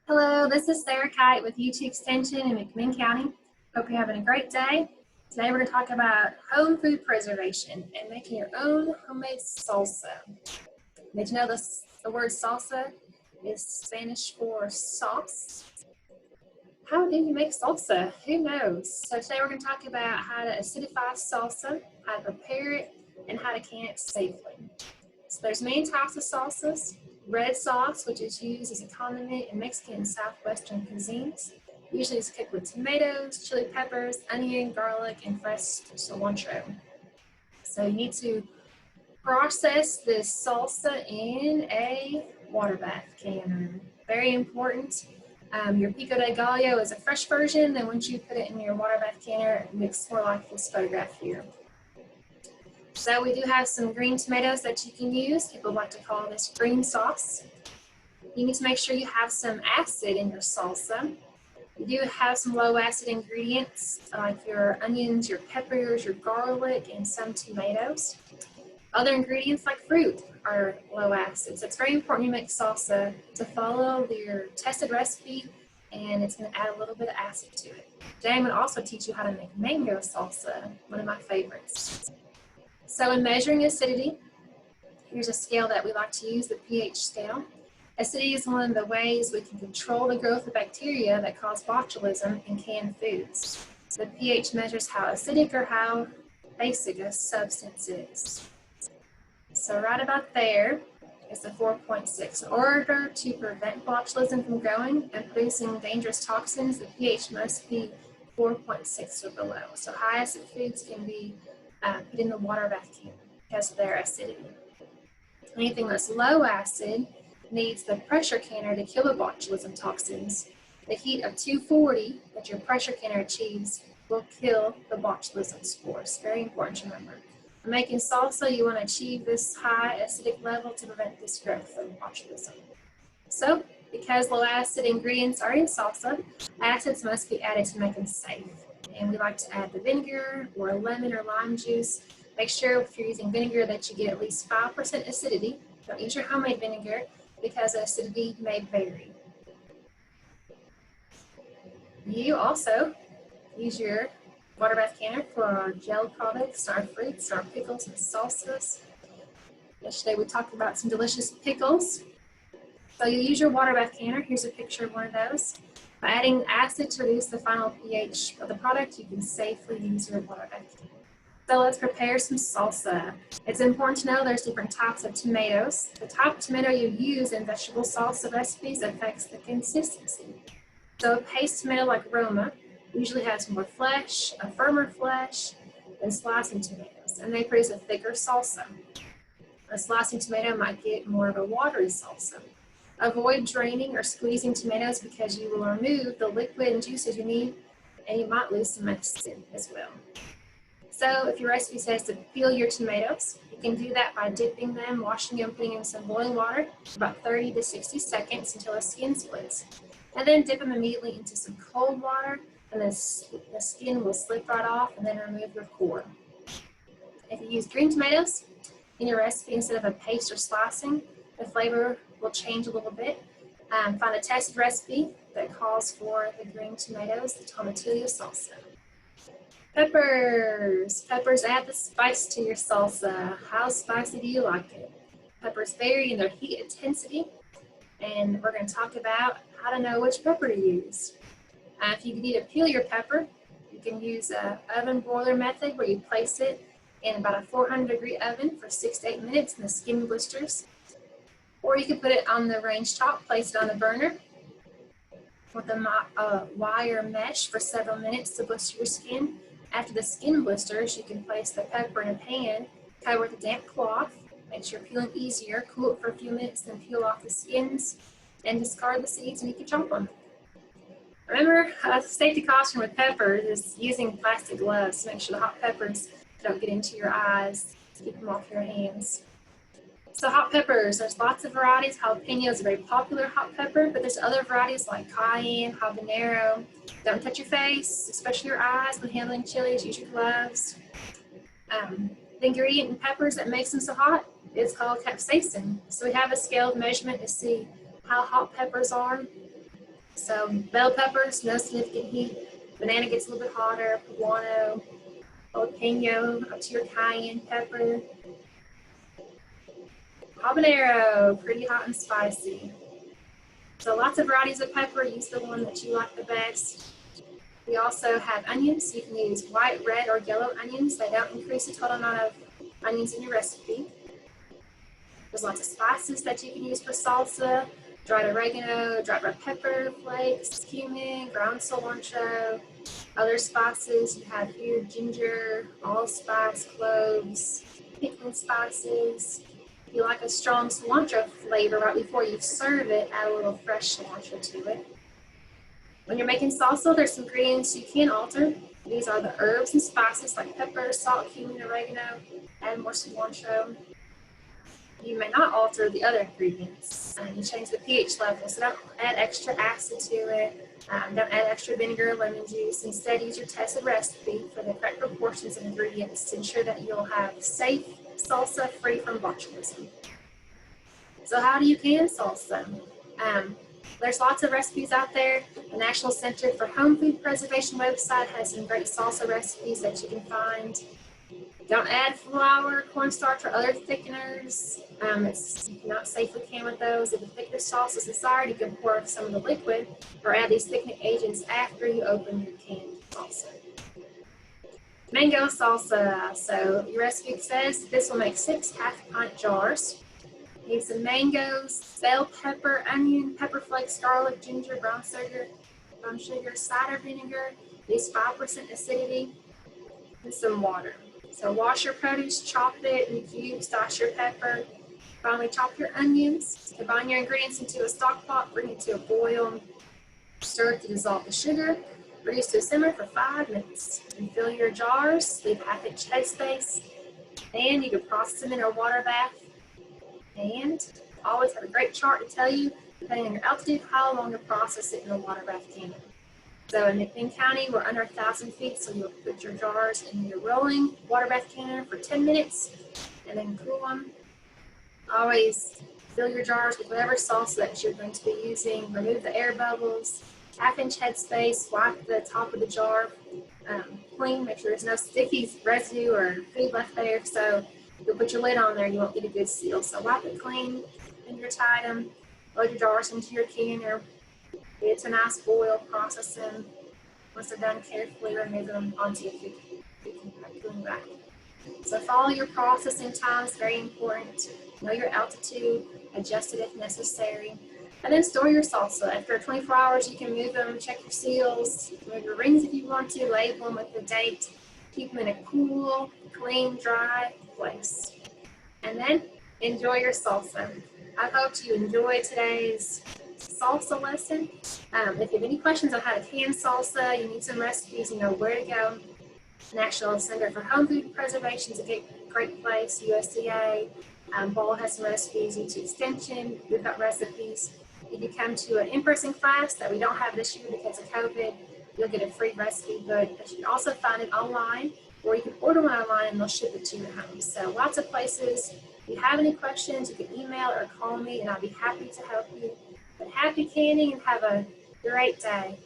Hello, this is Sarah Kite with UT Extension in McMinn County. Hope you're having a great day. Today we're going to talk about home food preservation and making your own homemade salsa. Did you know the word salsa is Spanish for sauce? How do you make salsa? Who knows? So today we're going to talk about how to acidify salsa, how to prepare it, and how to can it safely. So there's many types of salsas. Red sauce, which is used as a condiment in Mexican and Southwestern cuisines. Usually it's cooked with tomatoes, chili peppers, onion, garlic, and fresh cilantro. So you need to process this salsa in a water bath canner. Very important. Your pico de gallo is a fresh version, and once you put it in your water bath canner, it looks more like this photograph here. So we do have some green tomatoes that you can use. People like to call this green sauce. You need to make sure you have some acid in your salsa. You do have some low acid ingredients like your onions, your peppers, your garlic, and some tomatoes. Other ingredients like fruit are low acid. So it's very important you make salsa to follow your tested recipe, and it's going to add a little bit of acid to it. Today I'm going to also teach you how to make mango salsa, one of my favorites. So in measuring acidity, here's a scale that we like to use, the pH scale. Acidity is one of the ways we can control the growth of bacteria that cause botulism in canned foods. The pH measures how acidic or how basic a substance is. So right about there is the 4.6. In order to prevent botulism from growing and producing dangerous toxins, the pH must be 4.6 or below. So high acid foods can be put in the water bath can because of their acidity. Anything that's low acid needs the pressure canner to kill the botulism toxins. The heat of 240 that your pressure canner achieves will kill the botulism spores. Very important to remember. When making salsa, you want to achieve this high acidic level to prevent this growth of botulism. So, because low acid ingredients are in salsa, acids must be added to make them safe. And we like to add the vinegar or lemon or lime juice. Make sure if you're using vinegar that you get at least 5% acidity. Don't use your homemade vinegar because acidity may vary. You also use your water bath canner for our gel products, our fruits, our pickles, and salsas. Yesterday we talked about some delicious pickles. So you use your water bath canner. Here's a picture of one of those. By adding acid to reduce the final pH of the product, you can safely use your water bath canner. So let's prepare some salsa. It's important to know there's different types of tomatoes. The type of tomato you use in vegetable salsa recipes affects the consistency. So a paste tomato like Roma usually has more flesh, a firmer flesh, than slicing tomatoes, and they produce a thicker salsa. A slicing tomato might get more of a watery salsa. Avoid draining or squeezing tomatoes because you will remove the liquid and juices you need, and you might lose some acid as well. So if your recipe says to peel your tomatoes, you can do that by dipping them, washing them, putting in some boiling water for about 30 to 60 seconds until the skin splits. And then dip them immediately into some cold water, and the skin will slip right off, and then remove your core. If you use green tomatoes in your recipe instead of a paste or slicing, the flavor will change a little bit. Find a tested recipe that calls for the green tomatoes, the tomatillos salsa. Peppers. Peppers add the spice to your salsa. How spicy do you like it? Peppers vary in their heat intensity, and we're going to talk about how to know which pepper to use. If you need to peel your pepper, you can use an oven broiler method where you place it in about a 400-degree oven for 6 to 8 minutes in the skin blisters. Or you can put it on the range top, place it on the burner with a wire mesh for several minutes to blister your skin. After the skin blisters, you can place the pepper in a pan, cover with a damp cloth, makes your peeling easier, cool it for a few minutes, then peel off the skins and discard the seeds and you can chomp them. Remember, safety caution with peppers is using plastic gloves to make sure the hot peppers don't get into your eyes, to keep them off your hands. So hot peppers, there's lots of varieties. Jalapeno is a very popular hot pepper, but there's other varieties like cayenne, habanero. Don't touch your face, especially your eyes when handling chilies. Use your gloves. The ingredient in peppers that makes them so hot is called capsaicin. So we have a scale of measurement to see how hot peppers are. So bell peppers, no significant heat. Banana gets a little bit hotter. Poblano, jalapeno, up to your cayenne pepper. Habanero, pretty hot and spicy. So lots of varieties of pepper. Use the one that you like the best. We also have onions. You can use white, red, or yellow onions. They don't increase the total amount of onions in your recipe. There's lots of spices that you can use for salsa. Dried oregano, dried red pepper flakes, cumin, ground cilantro. Other spices you have here: ginger, allspice, cloves, pickling spices. If you like a strong cilantro flavor right before you serve it, add a little fresh cilantro to it. When you're making salsa, there's some ingredients you can alter. These are the herbs and spices like pepper, salt, cumin, oregano. Add more cilantro. You may not alter the other ingredients. You change the pH level, so don't add extra acid to it. Don't add extra vinegar or lemon juice. Instead, use your tested recipe for the correct proportions of ingredients to ensure that you'll have safe salsa free from botulism. So how do you can salsa? There's lots of recipes out there. The National Center for Home Food Preservation website has some great salsa recipes that you can find. Don't add flour, cornstarch, or other thickeners. It's not safely can with those. If the thicker sauce is desired, you can pour some of the liquid or add these thickening agents after you open your canned salsa. Mango salsa. So your recipe says this will make 6 half-pint jars. Need some mangoes, bell pepper, onion, pepper flakes, garlic, ginger, brown sugar, cider vinegar. Needs 5% acidity, and some water. So wash your produce, chop it in cubes, dice your pepper. Finally, chop your onions. Combine your ingredients into a stock pot, bring it to a boil. Stir it to dissolve the sugar. Reduce to a simmer for 5 minutes. And fill your jars, leave half-inch headspace. And you can process them in a water bath. And always have a great chart to tell you, depending on your altitude, how long to process it in a water bath can. So in McMinn County, we're under 1,000 feet, so you'll put your jars in your rolling water bath canner for 10 minutes and then cool them. Always fill your jars with whatever salsa that you're going to be using. Remove the air bubbles, half-inch headspace, wipe the top of the jar clean, make sure there's no sticky residue or food left there. So you'll put your lid on there, you won't get a good seal. So wipe it clean, finger tight them, load your jars into your canner. Get it to a nice boil, process them. Once they're done, carefully remove them onto your cooking rack. So follow your processing times, very important. Know your altitude, adjust it if necessary. And then store your salsa. After 24 hours, you can move them, check your seals, move your rings if you want to, label them with the date. Keep them in a cool, clean, dry place. And then enjoy your salsa. I hope you enjoyed today's salsa lesson. If you have any questions on how to can salsa, you need some recipes, you know where to go. National Center for Home Food Preservation is a great place, USDA. Bowl has some recipes, UT Extension, we've got recipes. If you come to an in-person class that we don't have this year because of COVID, you'll get a free recipe book, but you can also find it online, or you can order one online and they'll ship it to your home. So lots of places. If you have any questions, you can email or call me and I'll be happy to help you. But happy canning and have a great day.